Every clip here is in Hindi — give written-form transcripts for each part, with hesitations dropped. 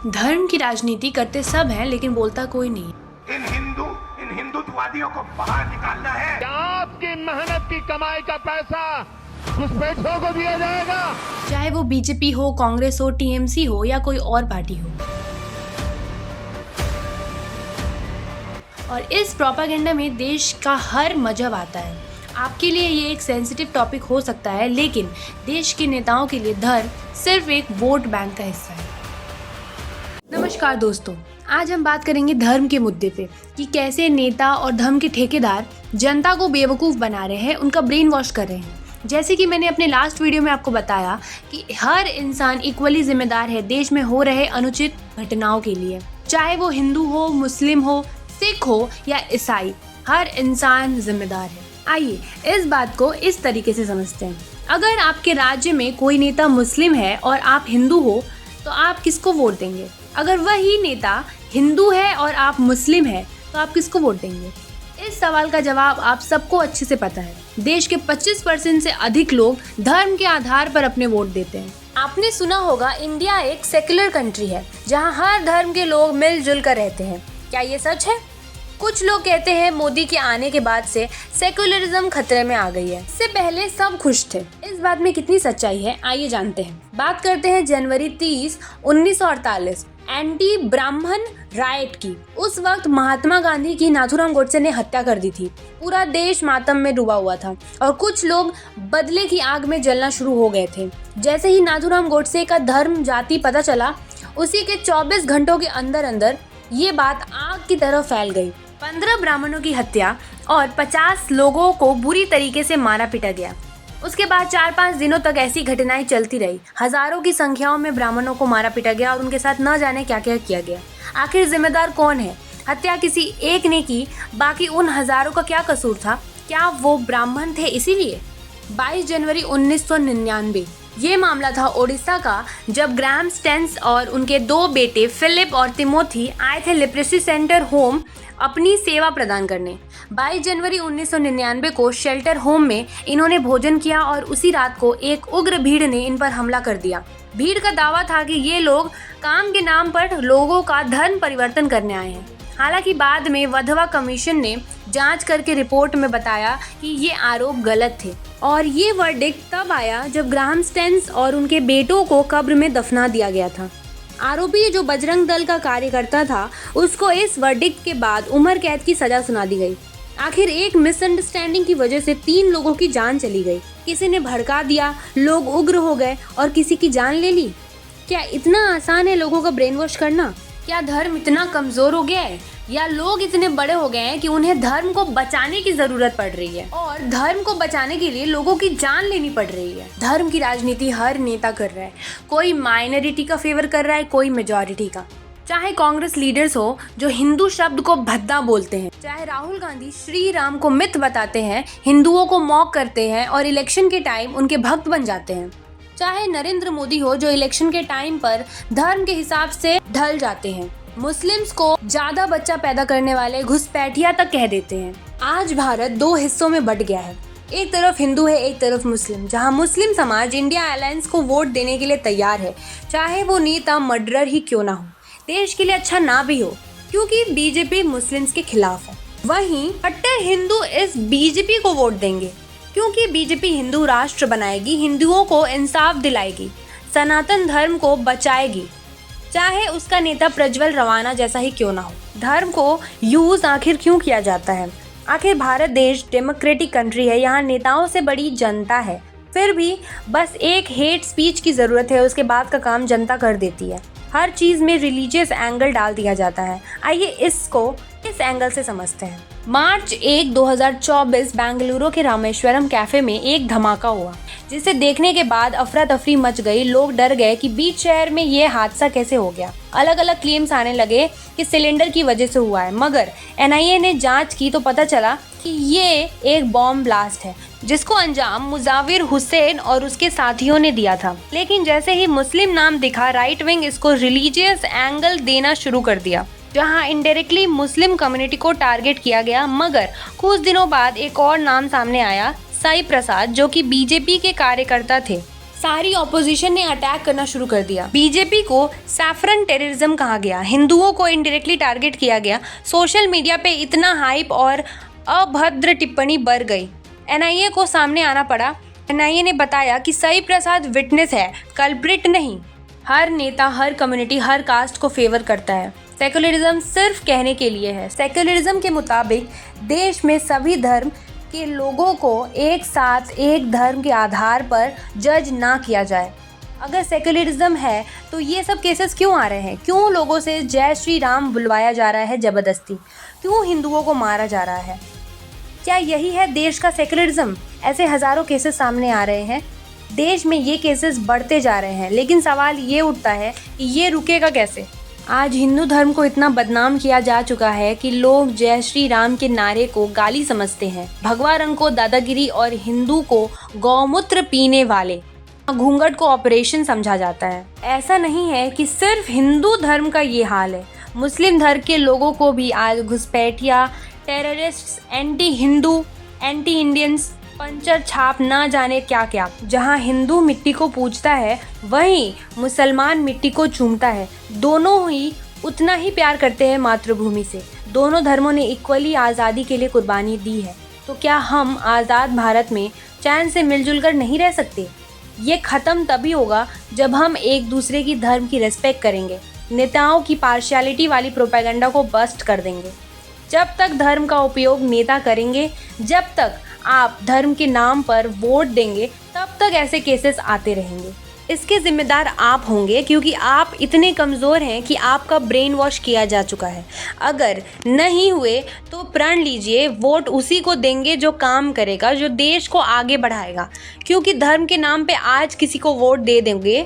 धर्म की राजनीति करते सब हैं, लेकिन बोलता कोई नहीं। इन हिंदुत्ववादियों को बाहर निकालना है। क्या आपकी मेहनत की कमाई का पैसा घुसपैठियों को दिया जाएगा? चाहे वो बीजेपी हो, कांग्रेस हो, टीएमसी हो या कोई और पार्टी हो। और इस प्रोपेगेंडा में देश का हर मजहब आता है। आपके लिए ये एक सेंसिटिव टॉपिक हो सकता है, लेकिन देश के नेताओं के लिए धर्म सिर्फ एक वोट बैंक का हिस्सा है। नमस्कार दोस्तों, आज हम बात करेंगे धर्म के मुद्दे पे कि कैसे नेता और धर्म के ठेकेदार जनता को बेवकूफ़ बना रहे हैं, उनका ब्रेन वॉश कर रहे हैं। जैसे कि मैंने अपने लास्ट वीडियो में आपको बताया कि हर इंसान इक्वली जिम्मेदार है देश में हो रहे अनुचित घटनाओं के लिए, चाहे वो हिंदू हो, मुस्लिम हो, सिख हो या ईसाई, हर इंसान जिम्मेदार है। आइए इस बात को इस तरीके से समझते हैं। अगर आपके राज्य में कोई नेता मुस्लिम है और आप हिंदू हो तो आप किसको वोट देंगे? अगर वही नेता हिंदू है और आप मुस्लिम हैं तो आप किसको वोट देंगे? इस सवाल का जवाब आप सबको अच्छे से पता है। देश के 25% से अधिक लोग धर्म के आधार पर अपने वोट देते हैं। आपने सुना होगा इंडिया एक सेक्युलर कंट्री है जहां हर धर्म के लोग मिलजुल कर रहते हैं। क्या ये सच है? कुछ लोग कहते हैं मोदी के आने के बाद से सेक्युलरिज्म खतरे में आ गई है। इससे पहले सब खुश थे। इस बात में कितनी सच्चाई है, आइए जानते हैं। बात करते हैं जनवरी 30, 1948 एंटी ब्राह्मण राइट की। उस वक्त महात्मा गांधी की नाथूराम गोडसे ने हत्या कर दी थी। पूरा देश मातम में डूबा हुआ था और कुछ लोग बदले की आग में जलना शुरू हो गए थे। जैसे ही नाथूराम गोडसे का धर्म जाति पता चला, उसी के 24 घंटों के अंदर अंदर ये बात आग की तरह फैल गई। 15 ब्राह्मणों की हत्या और 50 लोगों को बुरी तरीके से मारा पीटा गया। उसके बाद 4-5 दिनों तक ऐसी घटनाएं चलती रही। हजारों की संख्याओं में ब्राह्मणों को मारा पीटा गया और उनके साथ न जाने क्या क्या किया गया। आखिर जिम्मेदार कौन है? हत्या किसी एक ने की, बाकी उन हजारों का क्या कसूर था? क्या वो ब्राह्मण थे इसीलिए? 22 जनवरी 1999 ये मामला था ओडिशा का, जब ग्राहम स्टेन्स और उनके 2 बेटे फिलिप और तिमोथी आए थे लेप्रेसी सेंटर होम अपनी सेवा प्रदान करने। 22 जनवरी 1999 को शेल्टर होम में इन्होंने भोजन किया और उसी रात को एक उग्र भीड़ ने इन पर हमला कर दिया। भीड़ का दावा था कि ये लोग काम के नाम पर लोगों का धर्म परिवर्तन करने आए हैं। हालांकि बाद में वधवा कमीशन ने जांच करके रिपोर्ट में बताया कि ये आरोप गलत थे और ये वर्डिक्ट तब आया जब ग्राहम स्टेन्स और उनके बेटों को कब्र में दफना दिया गया था। आरोपी जो बजरंग दल का कार्यकर्ता था, उसको इस वर्डिक्ट के बाद उम्र कैद की सजा सुना दी गई। आखिर एक मिसअंडरस्टैंडिंग की वजह से 3 लोगों की जान चली गई। किसी ने भड़का दिया, लोग उग्र हो गए और किसी की जान ले ली। क्या इतना आसान है लोगों का ब्रेन वॉश करना? क्या धर्म इतना कमजोर हो गया है या लोग इतने बड़े हो गए हैं कि उन्हें धर्म को बचाने की जरूरत पड़ रही है और धर्म को बचाने के लिए लोगों की जान लेनी पड़ रही है? धर्म की राजनीति हर नेता कर रहा है। कोई माइनॉरिटी का फेवर कर रहा है, कोई मेजॉरिटी का। चाहे कांग्रेस लीडर्स हो जो हिंदू शब्द को भद्दा बोलते हैं, चाहे राहुल गांधी श्री राम को मिथ बताते हैं, हिंदुओं को मॉक करते हैं और इलेक्शन के टाइम उनके भक्त बन जाते हैं, चाहे नरेंद्र मोदी हो जो इलेक्शन के टाइम पर धर्म के हिसाब से ढल जाते हैं, मुस्लिम्स को ज्यादा बच्चा पैदा करने वाले घुसपैठिया तक कह देते हैं। आज भारत 2 हिस्सों में बट गया है। एक तरफ हिंदू है, एक तरफ मुस्लिम, जहां मुस्लिम समाज इंडिया अलायंस को वोट देने के लिए तैयार है, चाहे वो नेता मर्डरर ही क्यों ना हो, देश के लिए अच्छा ना भी हो, क्योंकि बीजेपी मुस्लिम्स के खिलाफ है। वहीं कट्टर हिंदू इस बीजेपी को वोट देंगे क्योंकि बीजेपी हिंदू राष्ट्र बनाएगी, हिंदुओं को इंसाफ दिलाएगी, सनातन धर्म को बचाएगी, चाहे उसका नेता प्रज्वल रवाना जैसा ही क्यों ना हो। धर्म को यूज आखिर क्यों किया जाता है? आखिर भारत देश डेमोक्रेटिक कंट्री है, यहाँ नेताओं से बड़ी जनता है। फिर भी बस एक हेट स्पीच की जरूरत है, उसके बाद का काम जनता कर देती है। हर चीज में रिलीजियस एंगल डाल दिया जाता है। आइए इसको इस एंगल से समझते हैं। मार्च 1, 2024 बेंगलुरु के रामेश्वरम कैफे में एक धमाका हुआ, जिसे देखने के बाद अफरा तफरी मच गई। लोग डर गए कि बीच शहर में ये हादसा कैसे हो गया। अलग अलग क्लेम्स आने लगे कि सिलेंडर की वजह से हुआ है, मगर एनआईए ने जांच की तो पता चला कि ये एक बॉम्ब ब्लास्ट है जिसको अंजाम मुजाविर हुसैन और उसके साथियों ने दिया था। लेकिन जैसे ही मुस्लिम नाम दिखा, राइट विंग इसको रिलीजियस एंगल देना शुरू कर दिया, जहां इनडायरेक्टली मुस्लिम कम्युनिटी को टारगेट किया गया। मगर कुछ दिनों बाद एक और नाम सामने आया, साई प्रसाद, जो कि बीजेपी के कार्यकर्ता थे। सारी ऑपोजिशन ने अटैक करना शुरू कर दिया। बीजेपी को सैफरन टेररिज्म कहा गया, हिंदुओं को इनडायरेक्टली टारगेट किया गया। सोशल मीडिया पे इतना हाइप और अभद्र टिप्पणी बढ़ गई। एनआईए को सामने आना पड़ा। एनआईए ने बताया कि साई प्रसाद विटनेस है, कल्प्रिट नहीं। हर नेता, हर कम्युनिटी, हर कास्ट को फेवर करता है। सेक्युलरिज्म सिर्फ कहने के लिए है। सेक्युलरिज्म के मुताबिक देश में सभी धर्म के लोगों को एक साथ एक धर्म के आधार पर जज ना किया जाए। अगर सेक्युलरिज्म है तो ये सब केसेस क्यों आ रहे हैं? क्यों लोगों से जय श्री राम बुलवाया जा रहा है ज़बरदस्ती? क्यों हिंदुओं को मारा जा रहा है? क्या यही है देश का सेक्युलरिज्म? ऐसे हज़ारों केसेस सामने आ रहे हैं। देश में ये केसेस बढ़ते जा रहे हैं, लेकिन सवाल ये उठता है कि ये रुकेगा कैसे? आज हिंदू धर्म को इतना बदनाम किया जा चुका है कि लोग जय श्री राम के नारे को गाली समझते हैं, भगवा रंग को दादागिरी और हिंदू को गौमूत्र पीने वाले घूंघट को ऑपरेशन समझा जाता है। ऐसा नहीं है कि सिर्फ हिंदू धर्म का ये हाल है, मुस्लिम धर्म के लोगों को भी आज घुसपैठिया, terrorists, anti Hindu, anti Indians, puncture छाप ना जाने क्या क्या। जहां हिंदू मिट्टी को पूजता है वहीं मुसलमान मिट्टी को चूमता है। दोनों ही उतना ही प्यार करते हैं मातृभूमि से। दोनों धर्मों ने इक्वली आज़ादी के लिए कुर्बानी दी है। तो क्या हम आज़ाद भारत में चैन से मिलजुल कर नहीं रह सकते? ये ख़त्म तभी होगा जब हम एक दूसरे की धर्म की रिस्पेक्ट करेंगे, नेताओं की पार्शियलिटी वाली प्रोपेगेंडा को बस्ट कर देंगे। जब तक धर्म का उपयोग नेता करेंगे, जब तक आप धर्म के नाम पर वोट देंगे, तब तक ऐसे केसेस आते रहेंगे। इसके जिम्मेदार आप होंगे, क्योंकि आप इतने कमज़ोर हैं कि आपका ब्रेन वॉश किया जा चुका है। अगर नहीं हुए तो प्रण लीजिए, वोट उसी को देंगे जो काम करेगा, जो देश को आगे बढ़ाएगा। क्योंकि धर्म के नाम पे आज किसी को वोट दे देंगे,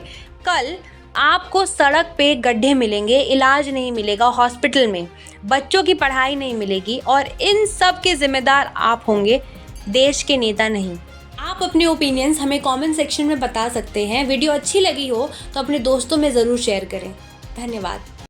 कल आपको सड़क पे गड्ढे मिलेंगे, इलाज नहीं मिलेगा हॉस्पिटल में, बच्चों की पढ़ाई नहीं मिलेगी, और इन सब के जिम्मेदार आप होंगे, देश के नेता नहीं। आप अपने ओपिनियंस हमें कमेंट सेक्शन में बता सकते हैं। वीडियो अच्छी लगी हो तो अपने दोस्तों में ज़रूर शेयर करें। धन्यवाद।